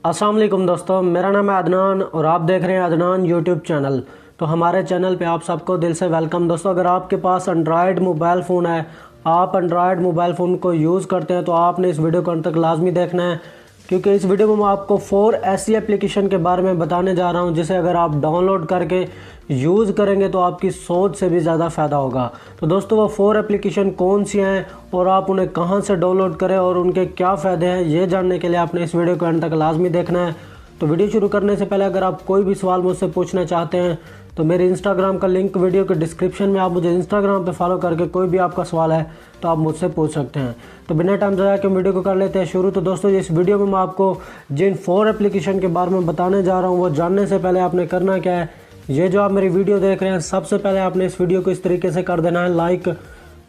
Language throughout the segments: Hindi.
अस्सलाम वालेकुम दोस्तों, मेरा नाम है अदनान और आप देख रहे हैं अदनान यूट्यूब चैनल। तो हमारे चैनल पे आप सबको दिल से वेलकम। दोस्तों, अगर आपके पास एंड्रॉयड मोबाइल फ़ोन है, आप एंड्रॉयड मोबाइल फ़ोन को यूज़ करते हैं, तो आपने इस वीडियो को अंत तक लाजमी देखना है, क्योंकि इस वीडियो में मैं आपको 4 ऐसी एप्लीकेशन के बारे में बताने जा रहा हूं जिसे अगर आप डाउनलोड करके यूज़ करेंगे तो आपकी सोच से भी ज़्यादा फ़ायदा होगा। तो दोस्तों, वो 4 एप्लीकेशन कौन सी हैं और आप उन्हें कहां से डाउनलोड करें और उनके क्या फ़ायदे हैं, ये जानने के लिए आपने इस वीडियो को अंत तक लाजमी देखना है। तो वीडियो शुरू करने से पहले अगर आप कोई भी सवाल मुझसे पूछना चाहते हैं तो मेरे इंस्टाग्राम का लिंक वीडियो के डिस्क्रिप्शन में, आप मुझे इंस्टाग्राम पे फॉलो करके कोई भी आपका सवाल है तो आप मुझसे पूछ सकते हैं। तो बिना टाइम ज़ाया के वीडियो को कर लेते हैं शुरू। तो दोस्तों, इस वीडियो में मैं आपको जिन 4 एप्लीकेशन के बारे में बताने जा रहा हूँ, वो जानने से पहले आपने करना क्या है, ये जो आप मेरी वीडियो देख रहे हैं, सबसे पहले आपने इस वीडियो को इस तरीके से कर देना है लाइक।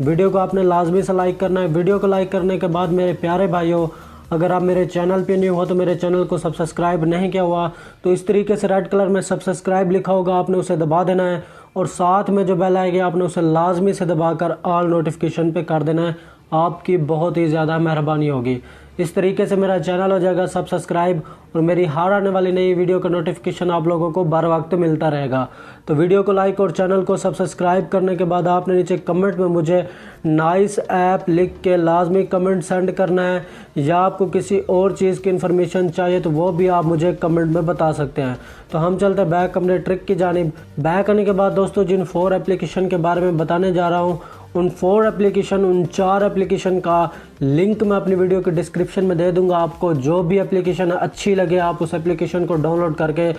वीडियो को आपने लाजमी से लाइक करना है। वीडियो को लाइक करने के बाद मेरे प्यारे भाइयों, अगर आप मेरे चैनल पे न्यू हो तो मेरे चैनल को सब्सक्राइब नहीं किया हुआ तो इस तरीके से रेड कलर में सब्सक्राइब लिखा होगा, आपने उसे दबा देना है और साथ में जो बेल आएगी आपने उसे लाजमी से दबाकर ऑल नोटिफिकेशन पे कर देना है। आपकी बहुत ही ज़्यादा मेहरबानी होगी। इस तरीके से मेरा चैनल हो जाएगा सब्सक्राइब और मेरी हर आने वाली नई वीडियो का नोटिफिकेशन आप लोगों को बर वक्त मिलता रहेगा। तो वीडियो को लाइक और चैनल को सब्सक्राइब करने के बाद आपने नीचे कमेंट में मुझे नाइस ऐप लिख के लाजमी कमेंट सेंड करना है, या आपको किसी और चीज़ की इन्फॉर्मेशन चाहिए तो वो भी आप मुझे कमेंट में बता सकते हैं। तो हम चलते हैं बैक अपने ट्रिक की जानिब। बैक आने के बाद दोस्तों, जिन 4 एप्लीकेशन के बारे में बताने जा रहा हूँ, उन 4 एप्लीकेशन, उन 4 एप्लीकेशन का लिंक मैं अपनी वीडियो के डिस्क्रिप्शन में दे दूंगा। आपको जो भी एप्लीकेशन अच्छी लगे आप उस एप्लीकेशन को डाउनलोड करके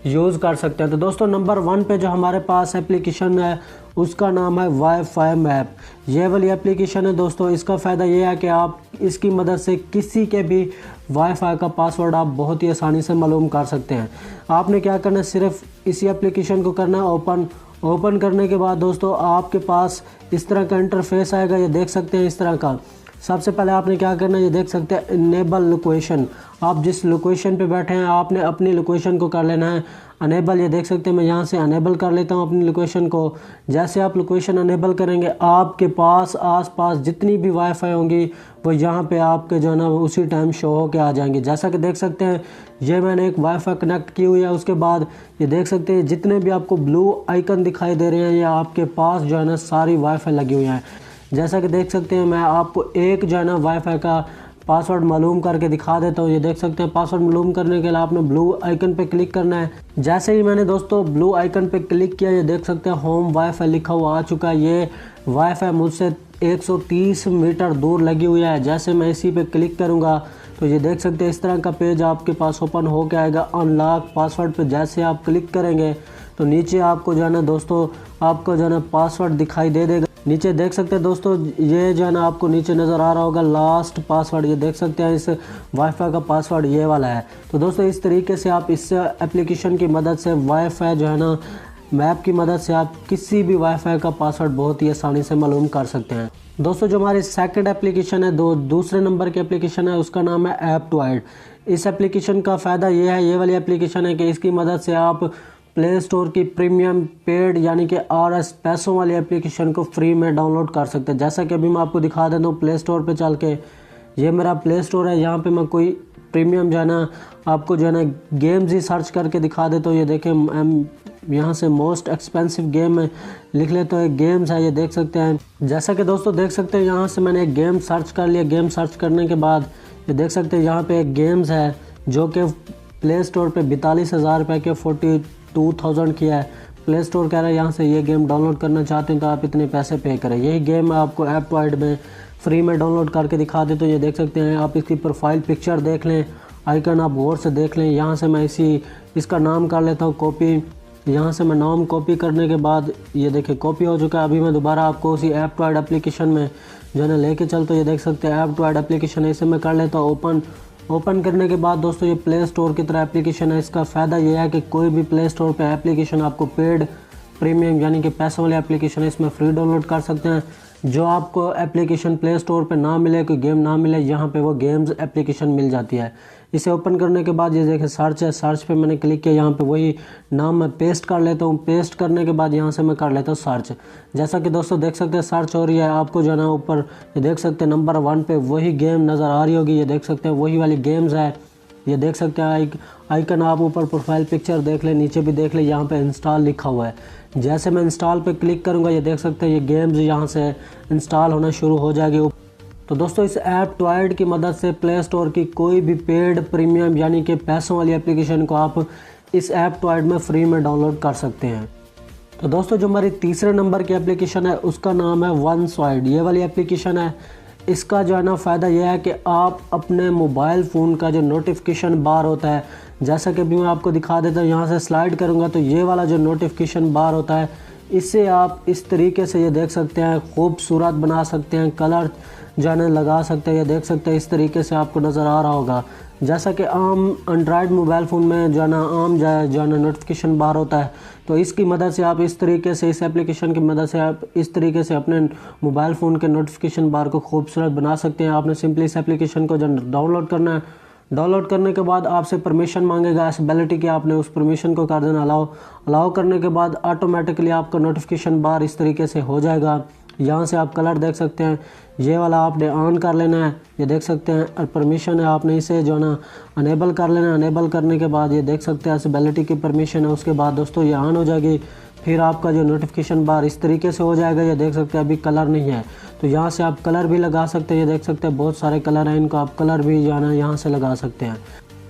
यूज़ कर सकते हैं। तो दोस्तों, नंबर 1 पे जो हमारे पास एप्लीकेशन है उसका नाम है वाईफाई मैप। ये वाली एप्लीकेशन है दोस्तों। इसका फ़ायदा ये है कि आप इसकी मदद से किसी के भी वाईफाई का पासवर्ड आप बहुत ही आसानी से मालूम कर सकते हैं। आपने क्या करना है, सिर्फ इसी एप्लीकेशन को करना है ओपन करने के बाद दोस्तों आपके पास इस तरह का इंटरफेस आएगा। ये देख सकते हैं इस तरह का। सबसे पहले आपने क्या करना है, ये देख सकते हैं इनेबल लोकेशन। आप जिस लोकेशन पे बैठे हैं आपने अपनी लोकेशन को कर लेना है अनेबल। ये देख सकते हैं मैं यहाँ से अनेबल कर लेता हूँ अपनी लोकेशन को। जैसे आप लोकेशन अनेबल करेंगे आपके पास आसपास जितनी भी वाईफाई होंगी वो यहाँ पे आपके जो है ना उसी टाइम शो होके आ जाएंगे। जैसा कि देख सकते हैं ये मैंने एक वाईफाई कनेक्ट की हुई है। उसके बाद ये देख सकते हैं जितने भी आपको ब्लू आइकन दिखाई दे रहे हैं ये आपके पास जो है ना सारी वाईफाई लगी हुई हैं। जैसा कि देख सकते हैं मैं आपको एक जो है ना वाईफाई का पासवर्ड मालूम करके दिखा देता हूँ। ये देख सकते हैं पासवर्ड मालूम करने के लिए आपने ब्लू आइकन पे क्लिक करना है। जैसे ही मैंने दोस्तों ब्लू आइकन पे क्लिक किया, ये देख सकते हैं होम वाईफाई लिखा हुआ आ चुका है। ये वाईफाई मुझसे 130 मीटर दूर लगी हुई है। जैसे मैं इसी पे क्लिक करूँगा तो ये देख सकते हैं इस तरह का पेज आपके पास ओपन हो के आएगा। अनलॉक पासवर्ड पे जैसे आप क्लिक करेंगे तो नीचे आपको जो है ना दोस्तों आपको जो है ना पासवर्ड दिखाई दे देगा। नीचे देख सकते हैं दोस्तों ये जो है ना आपको नीचे नज़र आ रहा होगा लास्ट पासवर्ड। ये देख सकते हैं इस वाईफाई का पासवर्ड ये वाला है। तो दोस्तों, इस तरीके से आप इस एप्लीकेशन की मदद से वाईफाई जो है ना मैप की मदद से आप किसी भी वाईफाई का पासवर्ड बहुत ही आसानी से मालूम कर सकते हैं। दोस्तों, जो हमारी सेकंड एप्लीकेशन है, दूसरे नंबर की एप्लीकेशन है, उसका नाम है ऐप2ऐड। इस एप्लीकेशन का फ़ायदा ये है, ये वाली एप्लीकेशन है कि इसकी मदद से आप प्ले स्टोर की प्रीमियम पेड यानी कि RS पैसों वाली एप्लीकेशन को फ्री में डाउनलोड कर सकते हैं। जैसा कि अभी मैं आपको दिखा देता हूँ प्ले स्टोर पे चल के। ये मेरा प्ले स्टोर है, यहाँ पे मैं कोई प्रीमियम जो है ना आपको जो है ना गेम्स ही सर्च करके दिखा देता हूँ। ये देखें यहाँ से मोस्ट एक्सपेंसिव गेम है लिख लेते हैं, गेम्स है, ये देख सकते हैं। जैसा कि दोस्तों देख सकते हैं यहाँ से मैंने एक गेम सर्च कर लिया। गेम सर्च करने के बाद ये देख सकते हैं यहाँ पे एक गेम्स है जो कि प्ले स्टोर पे 42,000 रुपये के 42,000 किया है। प्ले स्टोर कह रहा है यहाँ से ये गेम डाउनलोड करना चाहते हैं तो आप इतने पैसे पे करें। यही गेम आपको ऐप2ऐड में फ्री में डाउनलोड करके दिखा दे। तो ये देख सकते हैं आप इसकी प्रोफाइल पिक्चर देख लें, आइकन आप गौर से देख लें। यहाँ से मैं इसका नाम कर लेता हूँ कॉपी। यहाँ से मैं नाम कॉपी करने के बाद ये देखिए कॉपी हो चुका है। अभी मैं दोबारा आपको उसी ऐप2ऐड एप्लीकेशन में जो है ना लेके चलता हूँ। ये देख सकते हैं ऐप2ऐड एप्लीकेशन है, इसे मैं कर लेता हूँ ओपन करने के बाद दोस्तों ये प्ले स्टोर की तरह एप्लीकेशन है। इसका फ़ायदा ये है कि कोई भी प्ले स्टोर पे एप्लीकेशन आपको पेड प्रीमियम यानी कि पैसों वाली एप्लीकेशन है, इसमें फ्री डाउनलोड कर सकते हैं। जो आपको एप्लीकेशन प्ले स्टोर पे ना मिले, कोई गेम ना मिले, यहाँ पे वो गेम्स एप्लीकेशन मिल जाती है। इसे ओपन करने के बाद ये देखें सर्च है, सर्च पे मैंने क्लिक किया। यहाँ पे वही नाम मैं पेस्ट कर लेता हूँ। पेस्ट करने के बाद यहाँ से मैं कर लेता हूँ सर्च। जैसा कि दोस्तों देख सकते हैं सर्च हो रही है। आपको जो है ना ऊपर ये देख सकते हैं नंबर 1 पे वही गेम नज़र आ रही होगी। ये देख सकते हैं वही वाली गेम्स है ये देख सकते हैं आइकन, आप ऊपर प्रोफाइल पिक्चर देख लें, नीचे भी देख लें, यहाँ पे इंस्टॉल लिखा हुआ है। जैसे मैं इंस्टॉल पे क्लिक करूँगा ये देख सकते हैं ये गेम्स यहाँ से इंस्टॉल होना शुरू हो जाएगी। तो दोस्तों इस ऐप टॉयड की मदद से प्ले स्टोर की कोई भी पेड प्रीमियम यानी कि पैसों वाली एप्लीकेशन को आप इस ऐप टॉयड में फ्री में डाउनलोड कर सकते हैं। तो दोस्तों जो हमारी तीसरे नंबर की एप्लीकेशन है उसका नाम है वन स्वाइड। ये वाली एप्लीकेशन है, इसका जो है ना फ़ायदा यह है कि आप अपने मोबाइल फ़ोन का जो नोटिफिकेशन बार होता है, जैसा कि अभी मैं आपको दिखा देता हूँ, यहाँ से स्लाइड करूँगा तो ये वाला जो नोटिफिकेशन बार होता है इससे आप इस तरीके से ये देख सकते हैं खूबसूरत बना सकते हैं, कलर जो है लगा सकते हैं। ये देख सकते हैं इस तरीके से आपको नज़र आ रहा होगा, जैसा कि आम एंड्रॉयड मोबाइल फ़ोन में जो है ना आम जो है नोटिफिकेशन बार होता है। तो इसकी मदद से आप इस तरीके से, इस एप्लीकेशन की मदद से आप इस तरीके से अपने मोबाइल फ़ोन के नोटिफिकेशन बार को खूबसूरत बना सकते हैं। आपने सिंपली इस एप्लीकेशन को जो डाउनलोड करना है, डाउनलोड करने के बाद आपसे परमिशन मांगेगा एसेबिलिटी की, आपने उस परमिशन को कर देना अलाउ करने के बाद ऑटोमेटिकली आपका नोटिफिकेशन बार इस तरीके से हो जाएगा। यहाँ से आप कलर देख सकते हैं, ये वाला आपने ऑन कर लेना है, ये देख सकते हैं, और परमिशन है आपने इसे जो है ना अनेबल कर लेना है। अनेबल करने के बाद ये देख सकते हैं एसेबिलिटी की परमिशन है, उसके बाद दोस्तों ये ऑन हो जाएगी। फिर आपका जो नोटिफिकेशन बार इस तरीके से हो जाएगा। ये देख सकते हैं अभी कलर नहीं है तो यहाँ से आप कलर भी लगा सकते हैं। ये देख सकते हैं बहुत सारे कलर हैं, इनको आप कलर भी जो है ना यहाँ से लगा सकते हैं।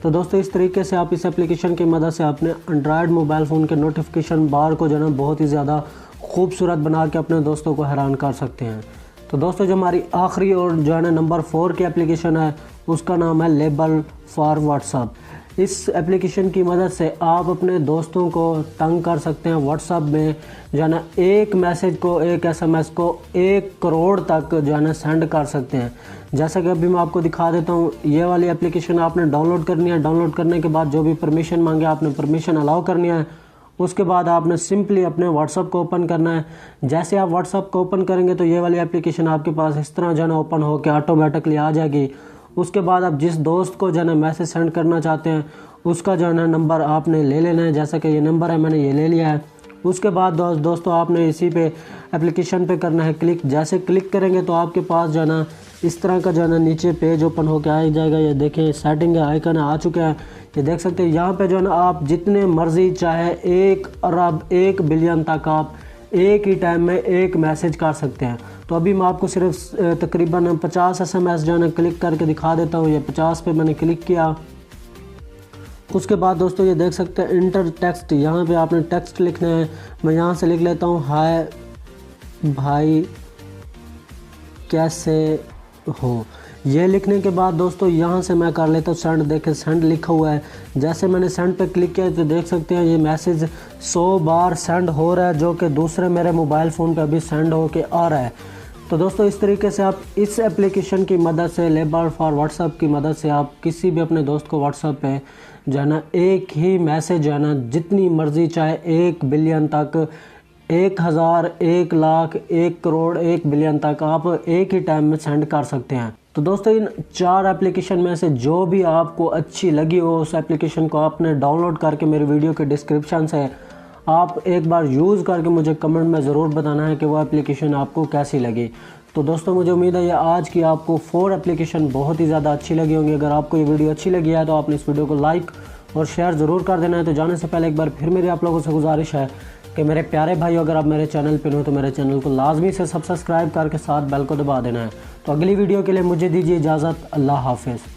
तो दोस्तों इस तरीके से आप इस एप्लीकेशन की मदद से अपने एंड्रॉयड मोबाइल फ़ोन के नोटिफिकेशन बार को जो है ना बहुत ही ज़्यादा खूबसूरत बना के अपने दोस्तों को हैरान कर सकते हैं। तो दोस्तों जो हमारी आखिरी और जो है ना नंबर 4 की एप्लीकेशन है उसका नाम है लेबल फॉर व्हाट्सअप। इस एप्लीकेशन की मदद से आप अपने दोस्तों को तंग कर सकते हैं व्हाट्सअप में, जो है ना एक मैसेज को, एक SMS को 1 करोड़ तक जो है ना सेंड कर सकते हैं। जैसा कि अभी मैं आपको दिखा देता हूँ, ये वाली एप्लीकेशन आपने डाउनलोड करनी है। डाउनलोड करने के बाद जो भी परमिशन मांगे आपने परमिशन अलाउ करनी है। उसके बाद आपने सिंपली अपने व्हाट्सअप को ओपन करना है। जैसे आप व्हाट्सअप को ओपन करेंगे तो ये वाली एप्लीकेशन आपके पास इस तरह जो है ना ओपन होकर ऑटोमेटिकली आ जाएगी। उसके बाद आप जिस दोस्त को जो है ना मैसेज सेंड करना चाहते हैं उसका जो है ना नंबर आपने ले लेना है। जैसा कि ये नंबर है, मैंने ये ले लिया है। उसके बाद दोस्तों आपने इसी पे एप्लीकेशन पे करना है क्लिक। जैसे क्लिक करेंगे तो आपके पास जो है ना इस तरह का जो है ना नीचे पेज ओपन होकर आ जाएगा। ये देखें सेटिंग आइकन आ चुका है, ये देख सकते हैं। यहाँ पे जो है ना आप जितने मर्जी चाहे 1 अरब 1 बिलियन तक आप एक ही टाइम में एक मैसेज कर सकते हैं। तो अभी मैं आपको सिर्फ तकरीबन 50 SMS जो है ना क्लिक करके दिखा देता हूँ। ये 50 पे मैंने क्लिक किया। उसके बाद दोस्तों ये देख सकते हैं इंटर टेक्स्ट, यहाँ पे आपने टेक्स्ट लिखना है। मैं यहाँ से लिख लेता हूँ, हाय भाई कैसे हो। ये लिखने के बाद दोस्तों यहाँ से मैं कर लेता हूँ सेंड। देखें सेंड लिखा हुआ है। जैसे मैंने सेंड पे क्लिक किया तो देख सकते हैं ये मैसेज 100 बार सेंड हो रहा है, जो कि दूसरे मेरे मोबाइल फ़ोन पे अभी सेंड होके आ रहा है। तो दोस्तों इस तरीके से आप इस एप्लीकेशन की मदद से, लेबल फॉर व्हाट्सअप की मदद से, आप किसी भी अपने दोस्त को व्हाट्सअप पे जो है ना एक ही मैसेज जो है ना जितनी मर्ज़ी चाहे 1 बिलियन तक, 1000, 1 लाख, 1 करोड़, 1 बिलियन तक आप एक ही टाइम में सेंड कर सकते हैं। तो दोस्तों इन 4 एप्लीकेशन में से जो भी आपको अच्छी लगी हो उस एप्लीकेशन को आपने डाउनलोड करके मेरे वीडियो के डिस्क्रिप्शन से आप एक बार यूज़ करके मुझे कमेंट में ज़रूर बताना है कि वो एप्लीकेशन आपको कैसी लगी। तो दोस्तों मुझे उम्मीद है ये आज की आपको 4 एप्लीकेशन बहुत ही ज़्यादा अच्छी लगी होंगी। अगर आपको ये वीडियो अच्छी लगी है तो आपने इस वीडियो को लाइक और शेयर ज़रूर कर देना है। तो जाने से पहले एक बार फिर मेरी आप लोगों से गुजारिश है कि मेरे प्यारे भाई अगर आप मेरे चैनल पर हो तो मेरे चैनल को लाजमी से सब्सक्राइब करके साथ बेल को दबा देना है। तो अगली वीडियो के लिए मुझे दीजिए इजाज़त। अल्लाह हाफिज़।